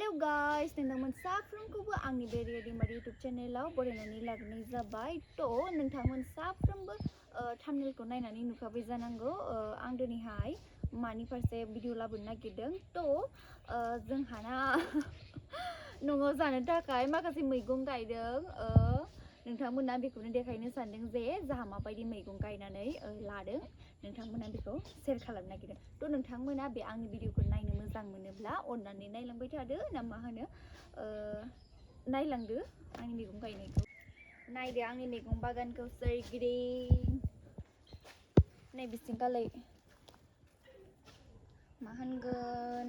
hello guys नोंथांमोन साफ्रोमखौबो आंनि बे रियडिंबार यूट्यूब चेनेलाव बरायनानै लाग्रोनाय जाबाय थ' नोंथांमोन साफ्रोमबो थाम्बनेलखौ नायनानै नुखाबाय जानांगौ आं दिनैहाय मानि फारसे भिडिअ लाबोनो नागिरदों थ' जोंहाना न'आव जानो थाखाय माखासे मैगं गायदों नोंथांमोना बेखौनो देखायनो सानदों जे जाहा माबायदि मैगं गायनानै लादों नोंथांमोना बेखौ शेयार खालामनो नागिरदों थ' नोंथांमोना बे आंनि भिडिअखौ नायनो मोजां मोनोब्ला अननानै नायलांबाय थादो ना मा होनो नायलांदो आंनि मैगं गायनायखौ नायदो आंनि मैगं बागानखौ सोरगिदिं नै बिसिंगालै मा होनगोन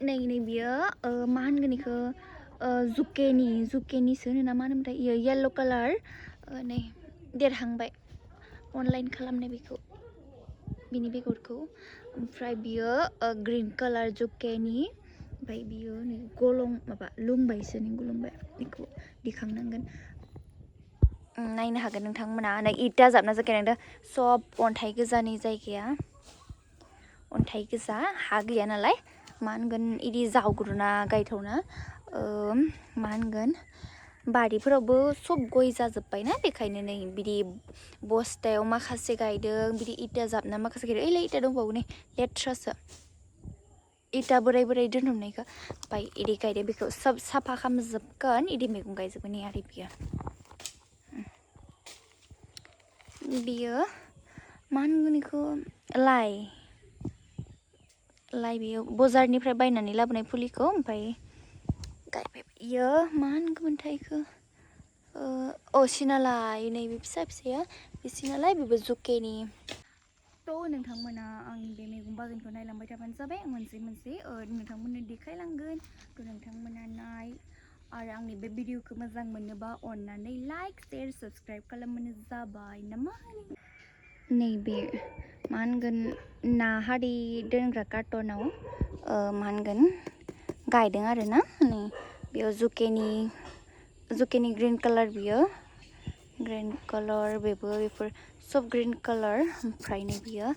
नै बियो मा होनगोन बेखौ जुकेनिसो होनो ना मा होनोमोनथाय इयो येल्ल' कालार नै देरहांबाय अनलाइन खालामनाय बेखौ बिनि बेगरखौ ओमफ्राय बियो ग्रीन कालार जुकेनि ओमफ्राय बियो नै गलं माबा लुंबायसो नै गुलुंबाय बेखौ दिखांनांगोन नायनो हागोन नोंथांमोना नै इटा जाबना जागायनांदों सब अन्थाइ गोजानि जायगाया अन्थाइ गोजा हा गैया नालाय मा होनगोन इदि जावग्रुना गायथावना मा होनगोन बारिफोरावबो सब गय जाजोब्बायना बेखायनो नै बिदि बस्थायाव माखासे गायदों बिदि इटा जाबना माखासे गायदों ओइलाय इटा दंबावो नै लेथ्रासो इटा बोराय बोराय दोनथुमनायखौ ओमफ्राय इदि गायदों बेखौ सब साफा खालामजोबगोन इदि मैगं गायजोबगोन नै आरो बियो मा होनगोन बेखौ लाइ बियो बाजारनिफ्राय बायनानै लाबोनाय फुलिखौ ओमफ्राय गायबाय बियो मा होनगोनथाय बेखौ सिनालाय नैबे फिसा फिसाया बे सिनालाय बेबो जुकेनि थ' नोंथांमोना आंनि बे मैगं बागानखौ नायलांबाय थाबानो जाबाय आं मोनसे नोंथांमोननो देखायलांगोन थ' नोंथांमोना नाय आरो आंनि बे भिडिअखौ मोजां मोनोबा अननानै लाइक शेयार साबस्क्राइब खालामनो जाबाय नामा नैबे मा होनगोन ना हारि दोनग्रा कार्टनाव मा होनगोन गायदों आरो ना नै बेयाव जुकेनि ग्रीन कालार बियो ग्रीन कालार बेबो बेफोर सब ग्रीन कालार ओमफ्राय नै बियो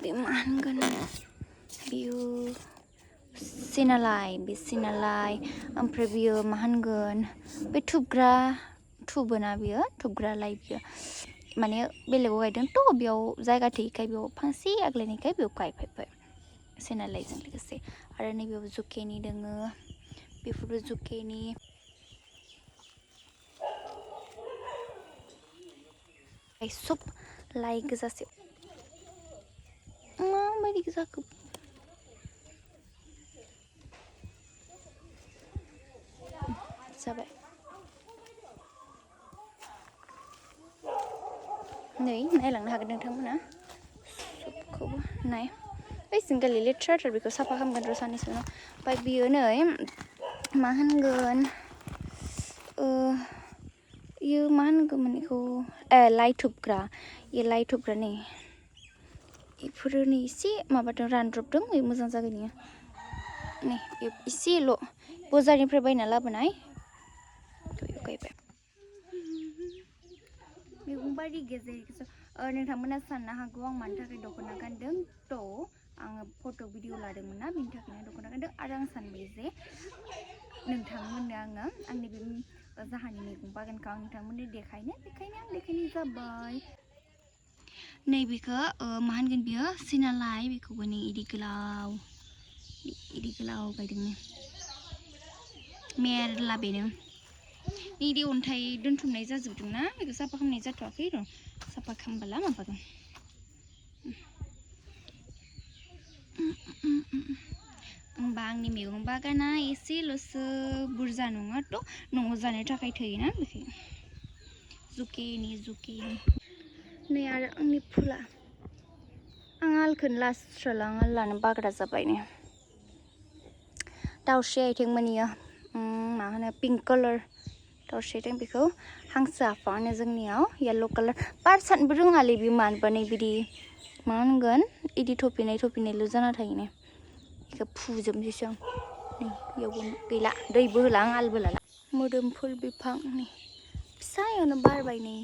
बे मा होनगोन बियो सिनालाय ओमफ्राय बियो मा होनगोन बे थुबोना बियो थुबग्रा लाइ बियो माने बेलेगाव गायदों थ' बेयाव जायगा थैखाय बेयाव फांसे आग्लायनायखाय बेयाव गायफैबाय सिनालाइजों लोगोसे आरो नैबेयाव जुकेनि दोङो बेफोरबो जुकेनि सब लाइ गोजासे माबायदि जाखो जाबाय नै नायलांनो हागोन नोंथांमोना सबखौबो नाय सिंगालि लेथ्राथार बेखौ साफा खालामगोन र' साननैसो उनाव ओमफ्राय बियो नै मा होनगोन इयो मा होनगौमोन बेखौ लाइ थुबग्रा नै बेफोरो नै एसे माबादों रानद्रबदों मोजां जागोन इयो नै एसेल' बाजारनिफ्राय बायना लाबोनाय गायबाय मैगं बारि गेजेर नोंथांमोना साननो हागौ आं मानि थाखाय दख'ना गानदों थ' आङो फट' भिडिअ लादोंमोन ना बेनि थाखायनो दख'ना गानदों आरो आं सानबाय जे नोंथांमोननो आङो आंनि बे जाहानि मैगं बागानखौ आं नोंथांमोननो देखायनो बेखायनो आं देखायनाय जाबाय नैबेखौ मा होनगोन बियो सिनालाय बेखौबो नै इदि गोलाव गायदों मेरला बेनो इदि अन्थाइ दोनथुमनाय जाजोबदोंना बेखौ साफा खालामनाय जाथ'वाखै र' साफा खालामबोला माबागोन होमबा आंनि मैगं बागाना एसेल'सो बुरजा नङाथ' न'आव जानो थाखाय थोयोना बेखायनो जुकेनि नै आरो आंनि फुला आं आलखौनो लास्राला आं लानो बाग्रा जाबाय नै दाउस्रि आथिंमोन इयो मा होनो पिंक कालार दाउस्रि आथिं बेखौ हांसो आफानो जोंनियाव येल्ल' कालार पारसानबो रोङालै बे मानोबा नै बिदि मा होनगोन इदि थफिनायल' जाना थायो नै बेखौ फुजोबनोसैसो आं नै बेयावबो गैला दैबो होला आं आलबो लाला मोदोमफुल बिफां नै फिसायावनो बारबाय नै